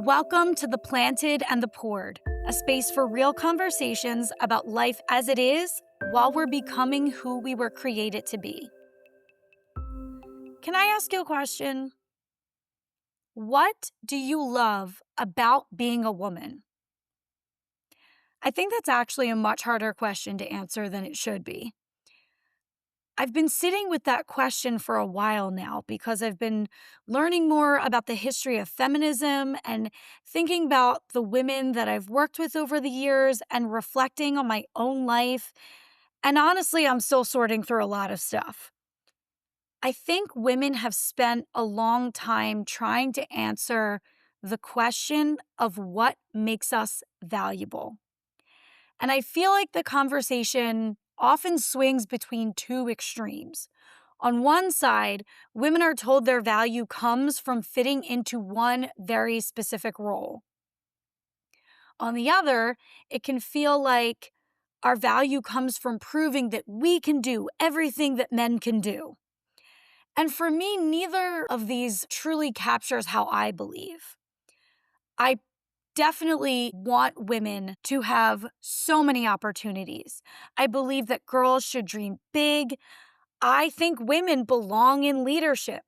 Welcome to The Planted and the Poured, a space for real conversations about life as it is while we're becoming who we were created to be. Can I ask you a question? What do you love about being a woman? I think that's actually a much harder question to answer than it should be. I've been sitting with that question for a while now because I've been learning more about the history of feminism and thinking about the women that I've worked with over the years and reflecting on my own life. And honestly, I'm still sorting through a lot of stuff. I think women have spent a long time trying to answer the question of what makes us valuable. And I feel like the conversation often swings between two extremes. On one side, women are told their value comes from fitting into one very specific role. On the other, it can feel like our value comes from proving that we can do everything that men can do. And for me, neither of these truly captures how I believe. I definitely want women to have so many opportunities. I believe that girls should dream big. I think women belong in leadership.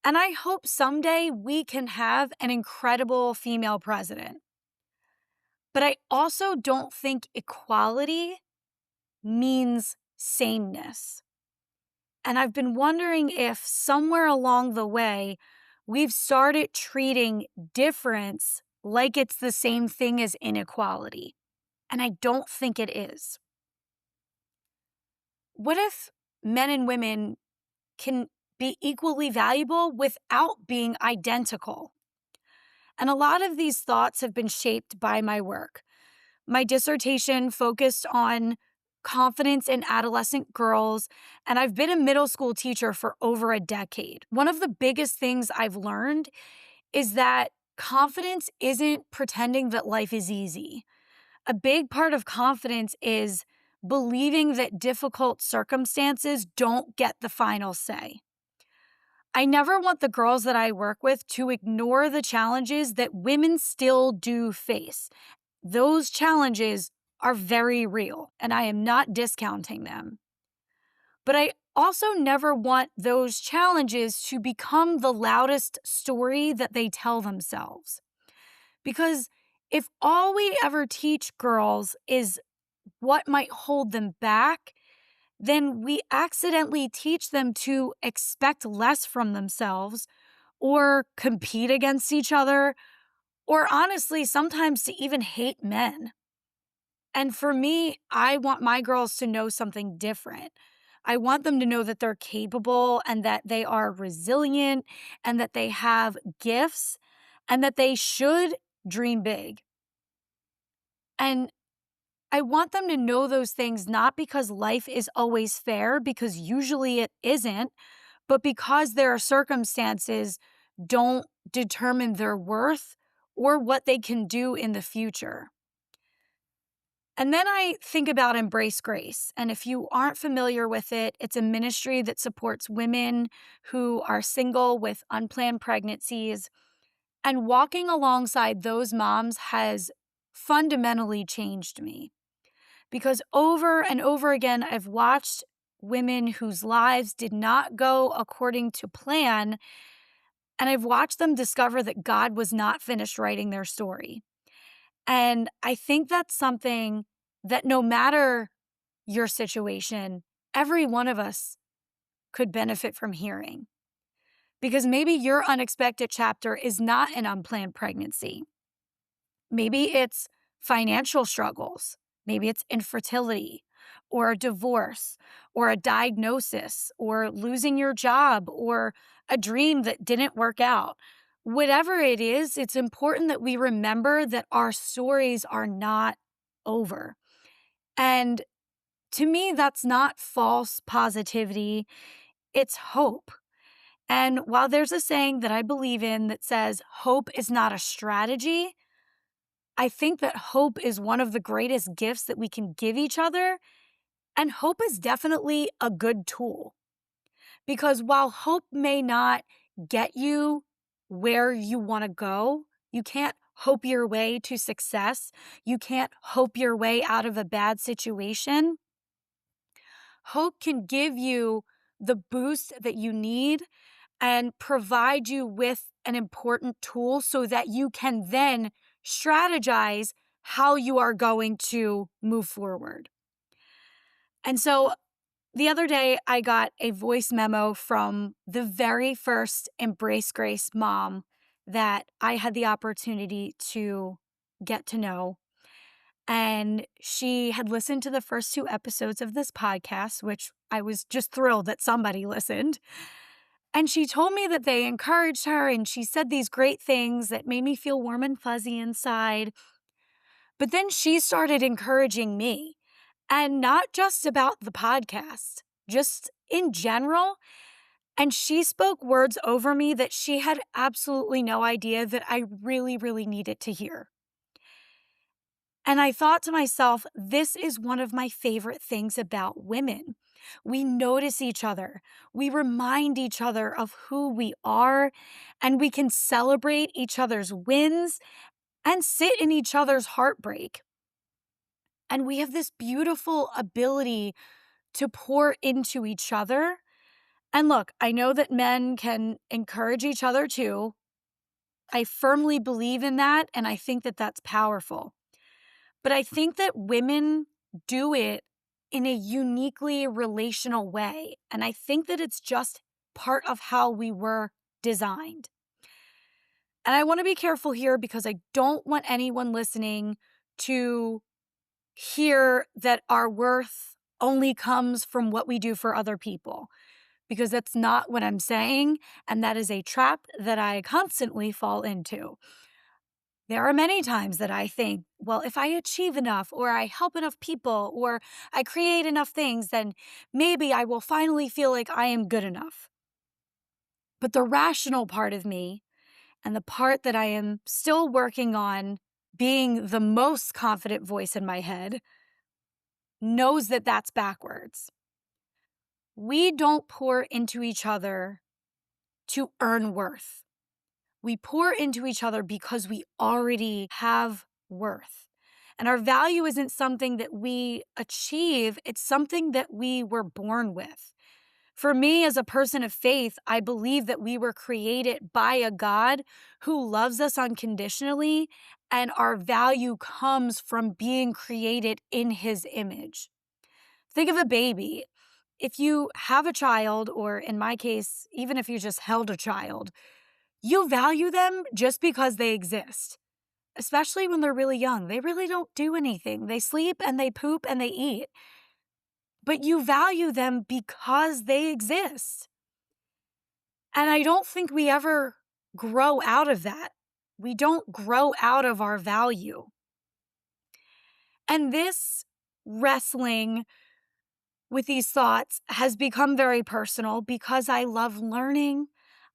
And I hope someday we can have an incredible female president. But I also don't think equality means sameness. And I've been wondering if somewhere along the way, we've started treating difference like it's the same thing as inequality. And I don't think it is. What if men and women can be equally valuable without being identical? And a lot of these thoughts have been shaped by my work. My dissertation focused on confidence in adolescent girls, and I've been a middle school teacher for over a decade. One of the biggest things I've learned is that confidence isn't pretending that life is easy. A big part of confidence is believing that difficult circumstances don't get the final say. I never want the girls that I work with to ignore the challenges that women still do face. Those challenges are very real, and I am not discounting them. But I also never want those challenges to become the loudest story that they tell themselves. Because if all we ever teach girls is what might hold them back, then we accidentally teach them to expect less from themselves or compete against each other, or honestly, sometimes to even hate men. And for me, I want my girls to know something different. I want them to know that they're capable and that they are resilient and that they have gifts and that they should dream big. And I want them to know those things not because life is always fair, because usually it isn't, but because their circumstances don't determine their worth or what they can do in the future. And then I think about Embrace Grace. And if you aren't familiar with it, it's a ministry that supports women who are single with unplanned pregnancies. And walking alongside those moms has fundamentally changed me. Because over and over again, I've watched women whose lives did not go according to plan, and I've watched them discover that God was not finished writing their story. And I think that's something that no matter your situation, every one of us could benefit from hearing. Because maybe your unexpected chapter is not an unplanned pregnancy. Maybe it's financial struggles. Maybe it's infertility or a divorce or a diagnosis or losing your job or a dream that didn't work out. Whatever it is, it's important that we remember that our stories are not over. And to me, that's not false positivity, it's hope. And while there's a saying that I believe in that says hope is not a strategy, I think that hope is one of the greatest gifts that we can give each other. And hope is definitely a good tool. Because while hope may not get you where you want to go, you can't hope your way to success. You can't hope your way out of a bad situation. Hope can give you the boost that you need and provide you with an important tool so that you can then strategize how you are going to move forward. And so the other day, I got a voice memo from the very first Embrace Grace mom that I had the opportunity to get to know. And she had listened to the first 2 episodes of this podcast, which I was just thrilled that somebody listened. And she told me that they encouraged her, and she said these great things that made me feel warm and fuzzy inside. But then she started encouraging me, and not just about the podcast, just in general. And she spoke words over me that she had absolutely no idea that I really, really needed to hear. And I thought to myself, this is one of my favorite things about women. We notice each other, we remind each other of who we are, and we can celebrate each other's wins and sit in each other's heartbreak. And we have this beautiful ability to pour into each other. And look, I know that men can encourage each other too. I firmly believe in that, and I think that that's powerful. But I think that women do it in a uniquely relational way. And I think that it's just part of how we were designed. And I want to be careful here because I don't want anyone listening to hear that our worth only comes from what we do for other people, because that's not what I'm saying. And that is a trap that I constantly fall into. There are many times that I think, well, if I achieve enough, or I help enough people, or I create enough things, then maybe I will finally feel like I am good enough. But the rational part of me, and the part that I am still working on being the most confident voice in my head, knows that that's backwards. We don't pour into each other to earn worth. We pour into each other because we already have worth. And our value isn't something that we achieve, it's something that we were born with. For me, as a person of faith, I believe that we were created by a God who loves us unconditionally, and our value comes from being created in his image. Think of a baby. If you have a child, or in my case, even if you just held a child, you value them just because they exist, especially when they're really young. They really don't do anything. They sleep and they poop and they eat. But you value them because they exist. And I don't think we ever grow out of that. We don't grow out of our value. And this wrestling with these thoughts has become very personal because I love learning.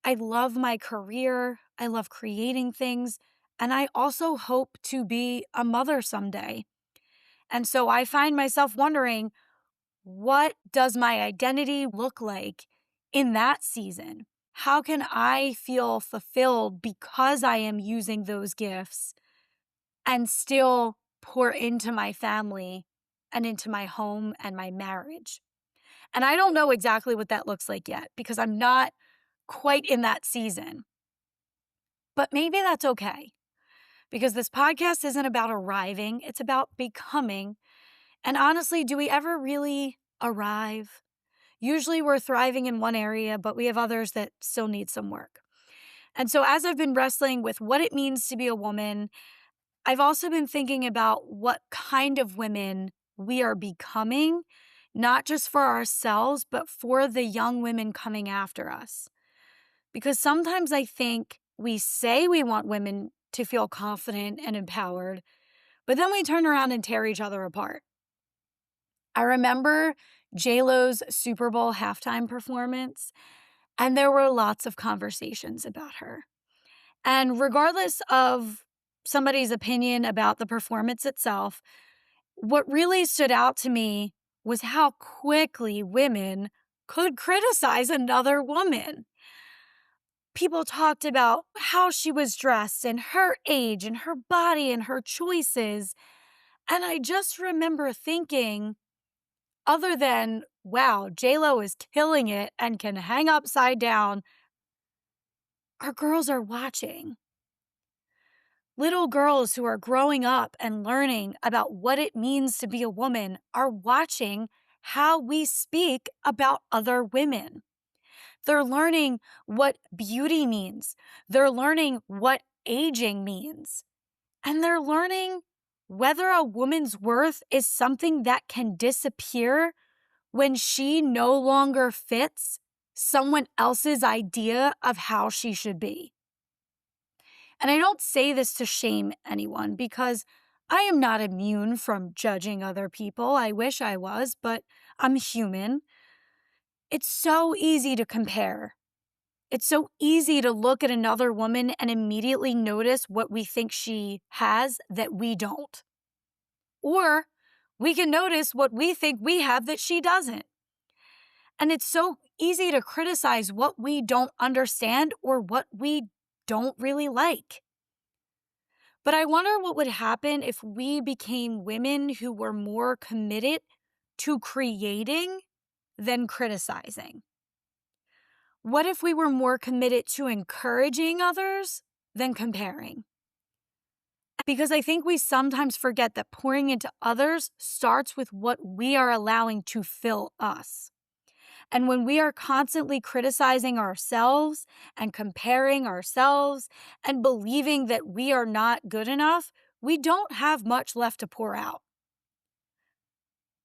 I love my career. I love creating things. And I also hope to be a mother someday. And so I find myself wondering, what does my identity look like in that season? How can I feel fulfilled because I am using those gifts and still pour into my family and into my home and my marriage? And I don't know exactly what that looks like yet because I'm not quite in that season. But maybe that's okay, because this podcast isn't about arriving, it's about becoming. And honestly, do we ever really arrive? Usually we're thriving in one area, but we have others that still need some work. And so as I've been wrestling with what it means to be a woman, I've also been thinking about what kind of women we are becoming, not just for ourselves, but for the young women coming after us. Because sometimes I think we say we want women to feel confident and empowered, but then we turn around and tear each other apart. I remember J-Lo's Super Bowl halftime performance, and there were lots of conversations about her. And regardless of somebody's opinion about the performance itself, what really stood out to me was how quickly women could criticize another woman. People talked about how she was dressed and her age and her body and her choices. And I just remember thinking, other than, wow, JLo is killing it and can hang upside down, our girls are watching. Little girls who are growing up and learning about what it means to be a woman are watching how we speak about other women. They're learning what beauty means. They're learning what aging means. And they're learning whether a woman's worth is something that can disappear when she no longer fits someone else's idea of how she should be. And I don't say this to shame anyone because I am not immune from judging other people. I wish I was, but I'm human. It's so easy to compare. It's so easy to look at another woman and immediately notice what we think she has that we don't. Or we can notice what we think we have that she doesn't. And it's so easy to criticize what we don't understand or what we don't really like. But I wonder what would happen if we became women who were more committed to creating than criticizing. What if we were more committed to encouraging others than comparing? Because I think we sometimes forget that pouring into others starts with what we are allowing to fill us. And when we are constantly criticizing ourselves and comparing ourselves and believing that we are not good enough, we don't have much left to pour out.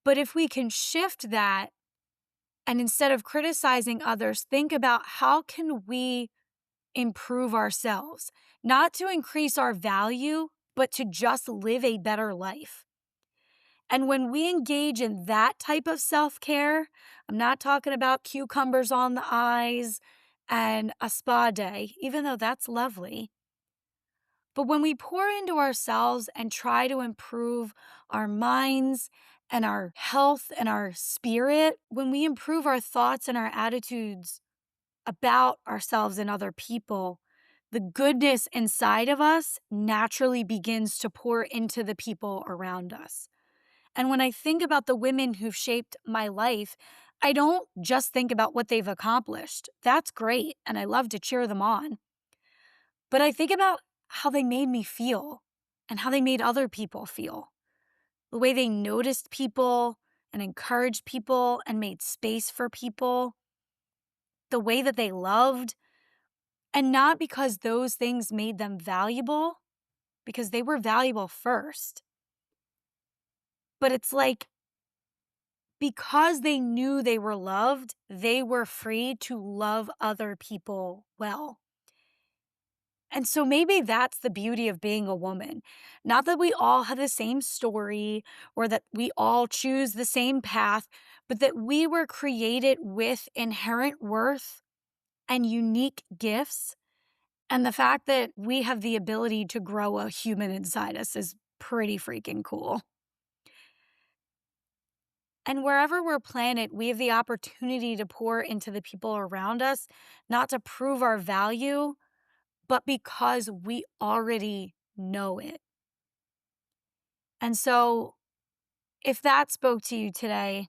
But if we can shift that and instead of criticizing others, think about how can we improve ourselves, not to increase our value, but to just live a better life. And when we engage in that type of self-care, I'm not talking about cucumbers on the eyes and a spa day, even though that's lovely. But when we pour into ourselves and try to improve our minds and our health and our spirit, when we improve our thoughts and our attitudes about ourselves and other people, the goodness inside of us naturally begins to pour into the people around us. And when I think about the women who've shaped my life, I don't just think about what they've accomplished. That's great, and I love to cheer them on. But I think about how they made me feel and how they made other people feel. The way they noticed people and encouraged people and made space for people. The way that they loved. And not because those things made them valuable, because they were valuable first. But it's like, because they knew they were loved, they were free to love other people well. And so maybe that's the beauty of being a woman. Not that we all have the same story or that we all choose the same path, but that we were created with inherent worth and unique gifts. And the fact that we have the ability to grow a human inside us is pretty freaking cool. And wherever we're planted, we have the opportunity to pour into the people around us, not to prove our value, but because we already know it. And so, if that spoke to you today,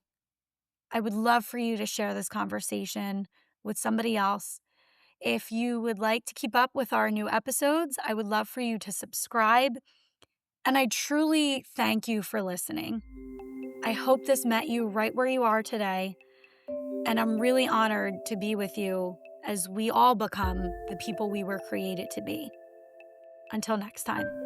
I would love for you to share this conversation with somebody else. If you would like to keep up with our new episodes, I would love for you to subscribe. And I truly thank you for listening. I hope this met you right where you are today. And I'm really honored to be with you as we all become the people we were created to be. Until next time.